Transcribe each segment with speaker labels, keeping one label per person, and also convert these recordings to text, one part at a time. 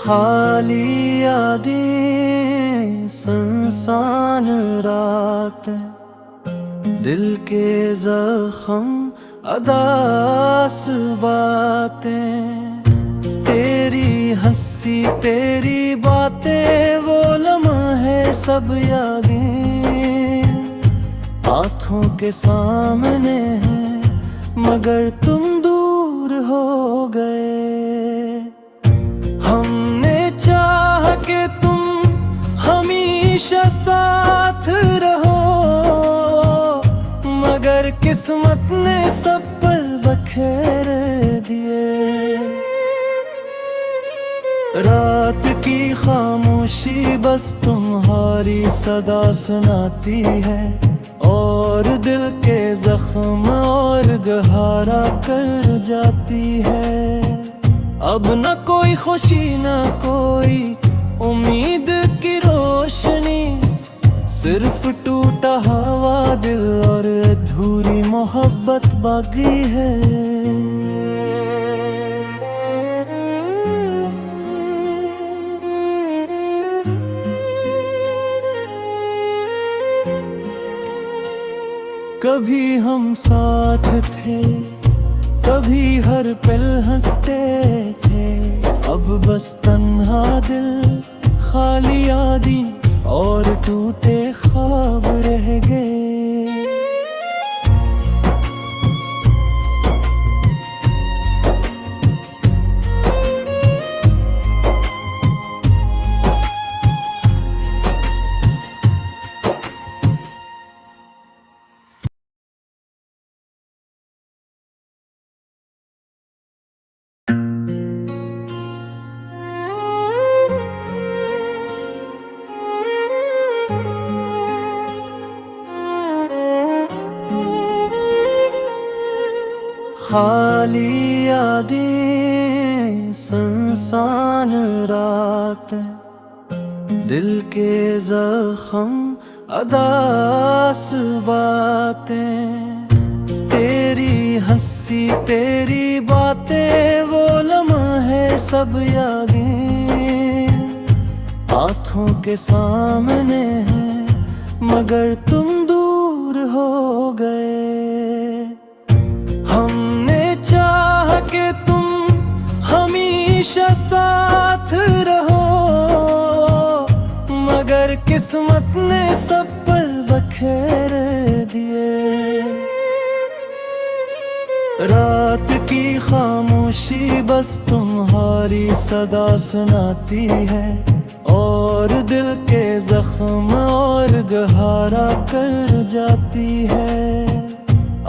Speaker 1: खाली यादें सुनसान रातें, दिल के जख्म अदास बातें, तेरी हंसी तेरी बातें वो लम्हे सब यादें आँखों के सामने हैं, मगर तुम दूर हो गए। हमने चाह के तुम हमेशा साथ रहो, मगर किस्मत ने सब पल बखेर दिए। रात की खामोशी बस तुम्हारी सदा सुनाती है, और दिल के जख्म और गहरा कर जाती है। अब न कोई खुशी न कोई उम्मीद की रोशनी, सिर्फ टूटा हवा दिल और अधूरी मोहब्बत बाकी है। कभी हम साथ थे, कभी हर पल हंसते थे, अब बस तन्हा दिल, खाली यादें और टूटे ख्वाब रह गए। खाली यादें सुनसान रातें, दिल के जख्म अदास बातें, तेरी हंसी तेरी बातें वो लम्हे सब यादें आँखों के सामने हैं, मगर तुम दूर हो गए। हमने चाह के तुम हमेशा साथ रहो, मगर किस्मत ने सब पल बखेर दिए। रात की खामोशी बस तुम्हारी सदा सुनाती है, और दिल के जख्म और गहरा कर जाती है।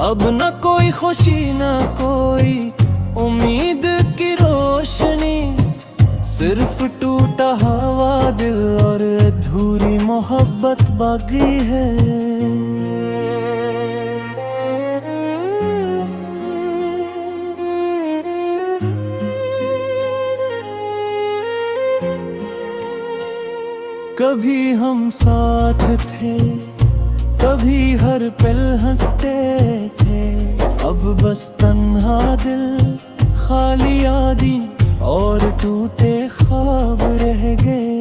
Speaker 1: अब न कोई खुशी न कोई उम्मीद की रोशनी, सिर्फ टूटा हवा दिल और अधूरी मोहब्बत बाकी है। कभी हम साथ थे, कभी हर पल हंसते थे, अब बस तन्हा दिल, खाली यादें और टूटे ख्वाब रह गए।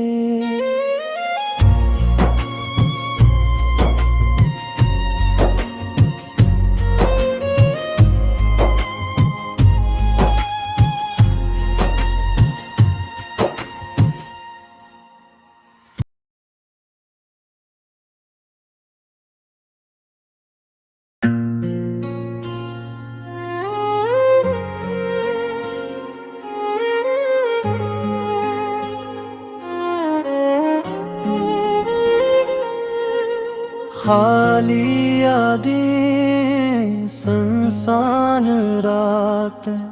Speaker 1: खाली यादें सुनसान रातें,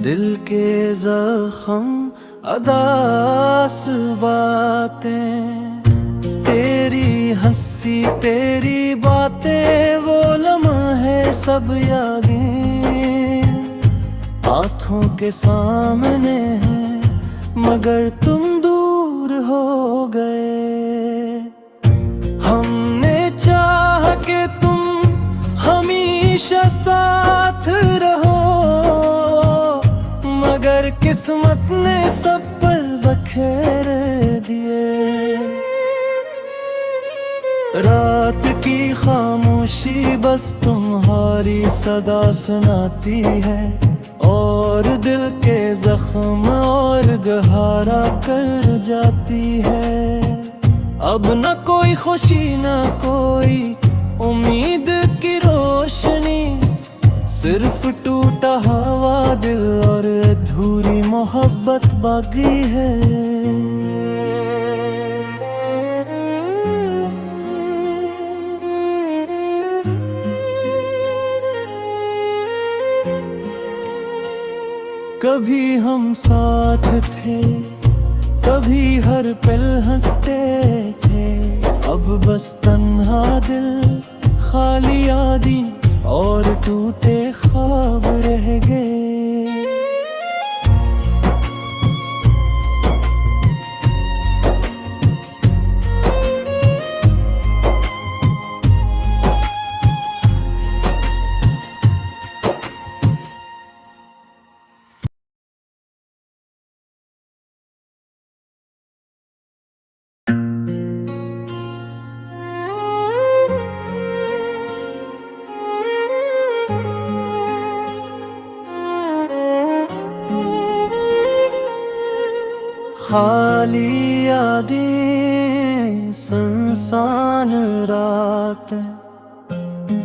Speaker 1: दिल के जख्म अदास बातें, तेरी हंसी तेरी बातें वो लम्हे सब यादें आँखों के सामने हैं, मगर तुम दूर हो गए। हमने चाह के तुम हमेशा साथ रहो, मगर किस्मत ने सब पल बखेर दिए। रात की खामोशी बस तुम्हारी सदा सुनाती है, और दिल के जख्म और गहरा कर जाती है। अब न कोई खुशी न कोई उम्मीद की रोशनी, सिर्फ टूटा हवा दिल और अधूरी मोहब्बत बाकी है। कभी हम साथ थे, कभी हर पल हंसते थे, अब बस तन्हा दिल, खाली यादें और टूटे ख्वाब रह गए। खाली यादें, सुनसान रातें,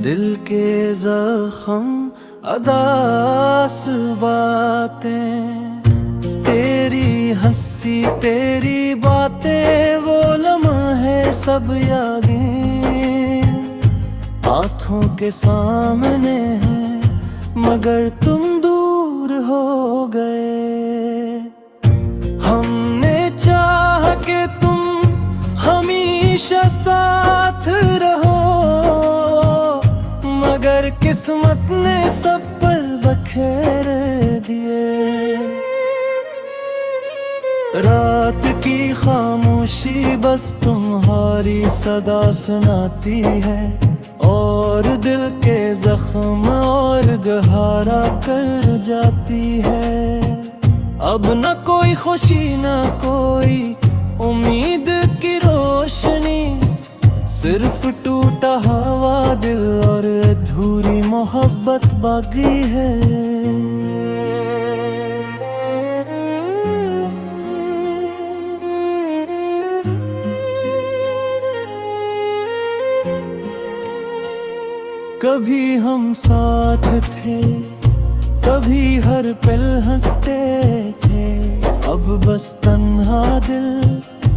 Speaker 1: दिल के जख्म, अदास बातें, तेरी हंसी तेरी बातें, वो लम्हे सब यादें आँखों के सामने हैं, मगर तुम दूर हो गए। हमने चाह के तुम हमेशा साथ रहो, मगर किस्मत ने सब पल बखेर दिए। रात की खामोशी बस तुम्हारी सदा सुनाती है, और दिल के जख्म और गहरा कर जाती है। अब न कोई खुशी न कोई उम्मीद की रोशनी, सिर्फ टूटा हवा दिल और अधूरी मोहब्बत बाकी है। कभी हम साथ थे, कभी हर पल हंसते थे, अब बस तन्हा दिल,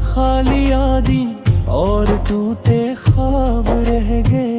Speaker 1: खाली यादें और टूटे ख्वाब रह गए।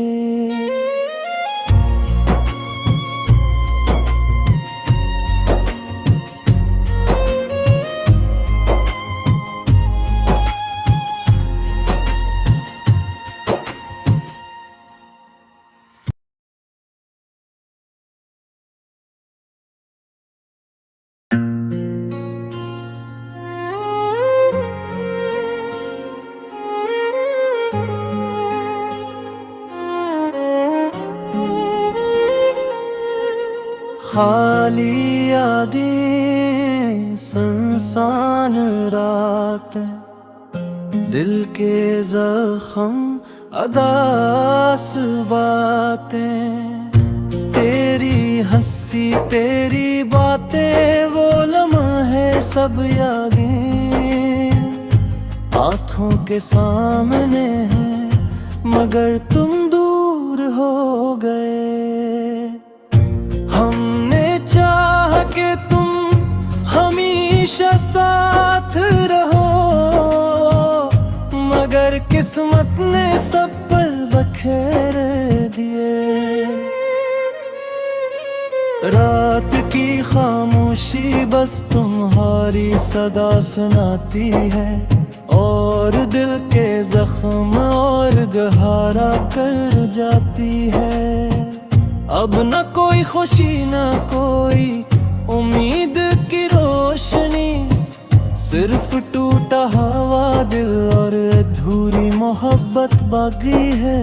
Speaker 1: खाली यादें, सुनसान रातें, दिल के जख्म, अदास बातें, तेरी हंसी तेरी बातें, वो लम्हे सब यादें आँखों के सामने हैं, मगर तुम दूर हो गए। हमने चाह के तुम हमेशा साथ रहो, मगर किस्मत ने सब पल बखेर दिए। रात की खामोशी बस तुम्हारी सदा सुनाती है, और दिल के जख्म और गहरा कर जाती है। अब न कोई खुशी न कोई उम्मीद की रोशनी, सिर्फ टूटा हवा दिल और अधूरी मोहब्बत बाकी है।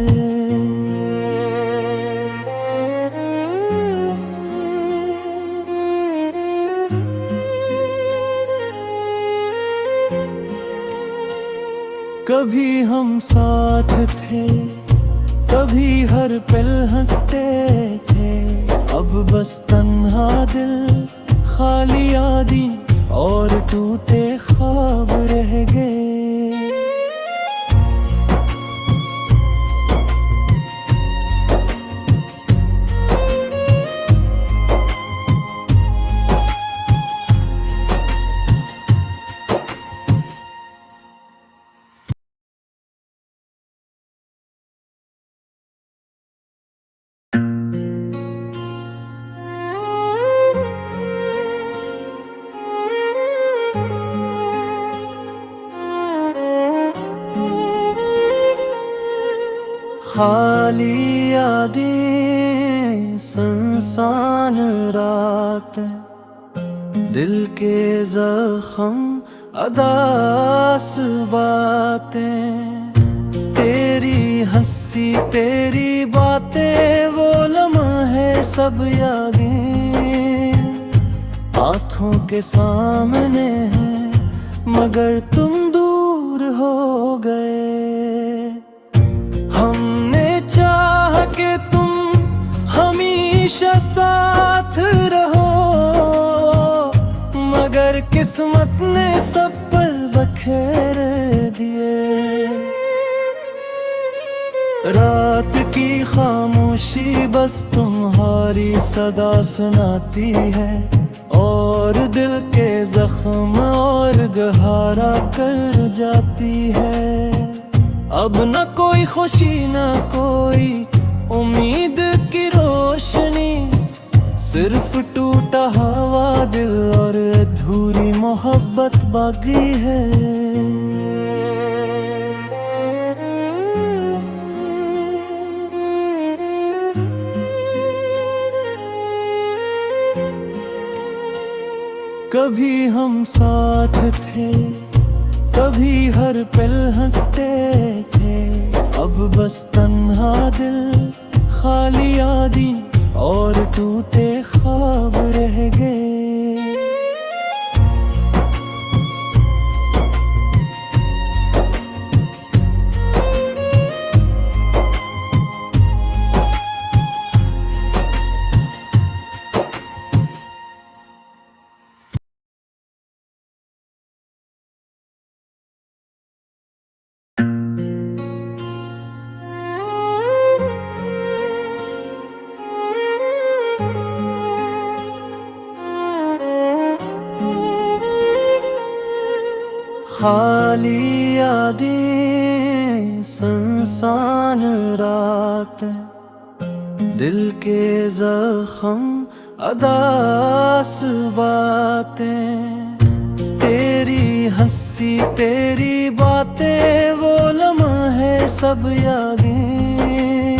Speaker 1: कभी हम साथ थे, कभी हर पल हंसते थे। अब बस तन्हा दिल, खाली यादें और टूटे ख्वाब रह गए। खाली यादें, सुनसान रात, दिल के जख्म, अदास बातें। तेरी हंसी, तेरी बातें, वो लम्हे सब यादें आँखों के सामने हैं, मगर तुम दूर हो गए। हमने चाहा कि तुम हमेशा साथ रहो, मगर किस्मत ने सब पल बखेर दिए। रात की खामोशी बस तुम्हारी सदा सुनाती है, और दिल के जख्म और गहरा कर जाती है। अब न कोई खुशी, न कोई उम्मीद की रोशनी, सिर्फ टूटा हुआ दिल और अधूरी मोहब्बत बाकी है। कभी हम साथ थे, कभी हर पल हंसते थे। अब बस तन्हा दिल, खाली यादें और टूटे ख्वाब रह गए। खाली यादें, सुनसान रात, दिल के जख्म, अदास बातें। तेरी हंसी, तेरी बातें, वो लम्हे सब यादें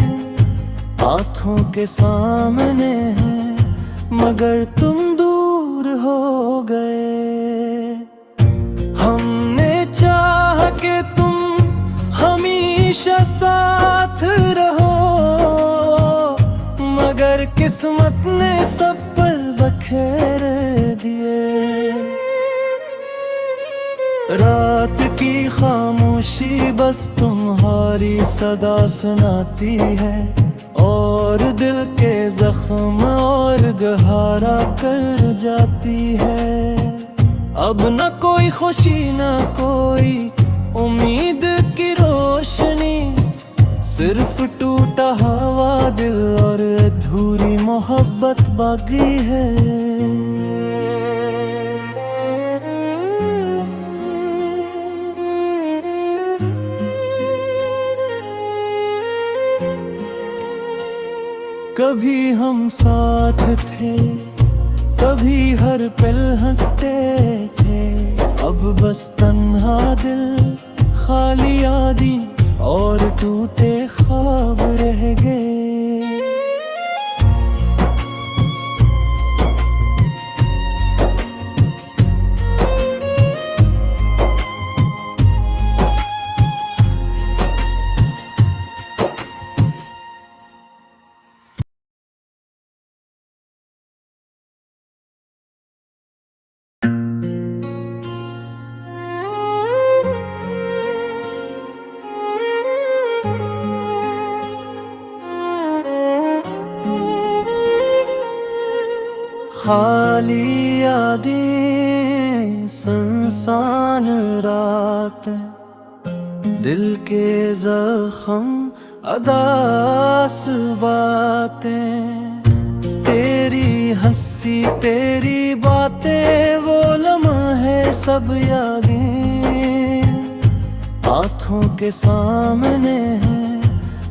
Speaker 1: आँखों के सामने हैं, मगर तुम दूर हो गए। हमने चाहा कि तुम हमेशा साथ रहो, मगर किस्मत ने सब पल बखेर दिए। रात की खामोशी बस तुम्हारी सदा सुनाती है, और दिल के जख्म और गहरा कर जाती है। अब न कोई खुशी, न कोई उम्मीद की रोशनी, सिर्फ टूटा हुआ दिल और अधूरी मोहब्बत बाकी है। कभी हम साथ थे, कभी हर पल हंसते थे। अब बस तन्हा दिल, खाली यादें और टूटे ख्वाब रह गए। खाली यादें सुनसान रातें, दिल के जख्म अदास बातें, तेरी हंसी तेरी बातें वो लम्हे सब यादें आँखों के सामने हैं,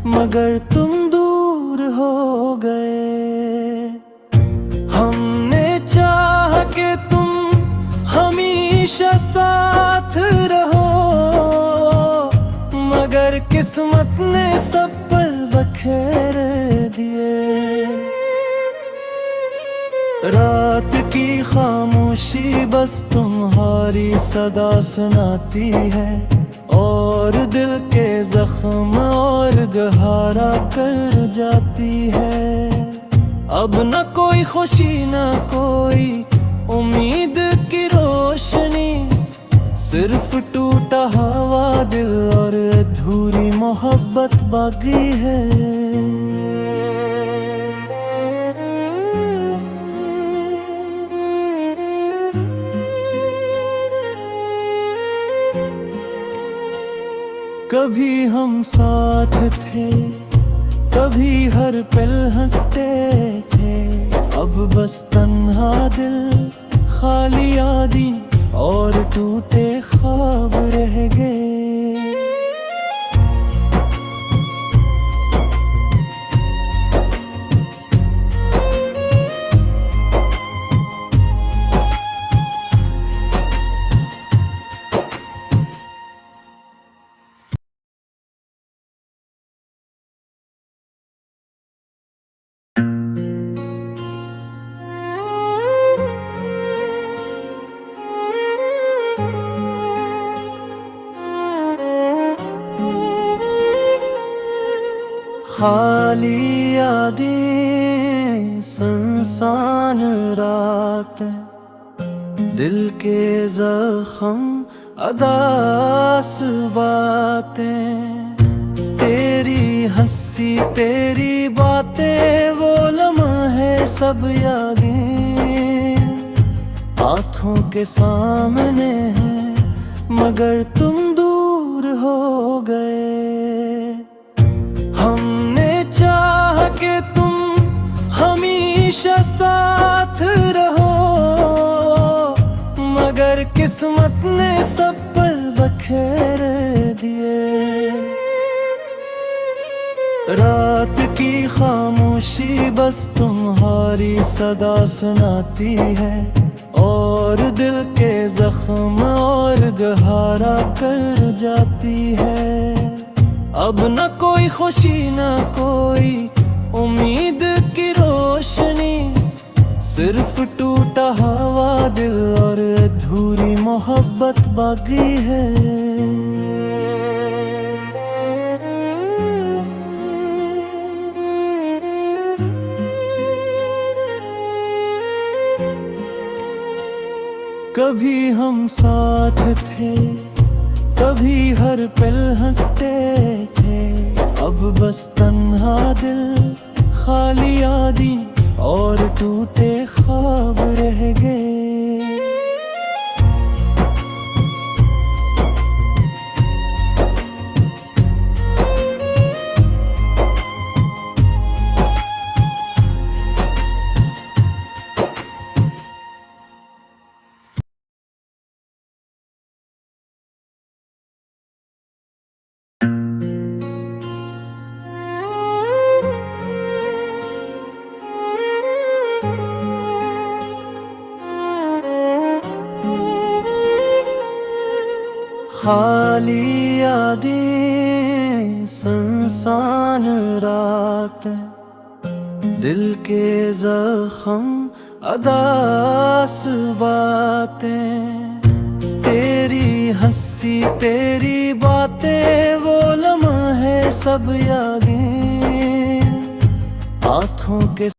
Speaker 1: मगर तुम दूर हो गए। हमने चाह के तुम हमेशा साथ रहो, मगर किस्मत ने सब पल बखेर दिए। रात की खामोशी बस तुम्हारी सदा सुनाती है, और दिल के जख्म और गहरा कर जाती है। अब न कोई खुशी न कोई उम्मीद की रोशनी, सिर्फ टूटा हुआ दिल और अधूरी मोहब्बत बाकी है। कभी हम साथ थे, कभी हर पल हंसते थे, अब बस तन्हा दिल, खाली यादें और टूटे ख्वाब रह गए। खाली यादें सुनसान रातें, दिल के जख्म अदास बातें, तेरी हंसी तेरी बातें वो लम्हे सब यादें आँखों के सामने हैं, मगर तुम दूर हो गए। हमने चाह के तुम हमेशा साथ रहो, मगर किस्मत ने सब पल बखेर दिए। रात की खामोशी बस तुम्हारी सदा सुनाती है, और दिल के जख्म और गहरा कर जाती है। अब न कोई खुशी न कोई उम्मीद की रोशनी, सिर्फ टूटा हुआ दिल और अधूरी मोहब्बत बाकी है। कभी हम साथ थे, कभी हर पल हंसते थे, अब बस तन्हा दिल, खाली यादें और टूटे ख्वाब रह गए। खाली यादें सुनसान रातें, दिल के जख्म अदास बातें, तेरी हंसी तेरी बातें वो लम्हे सब यादें आँखों के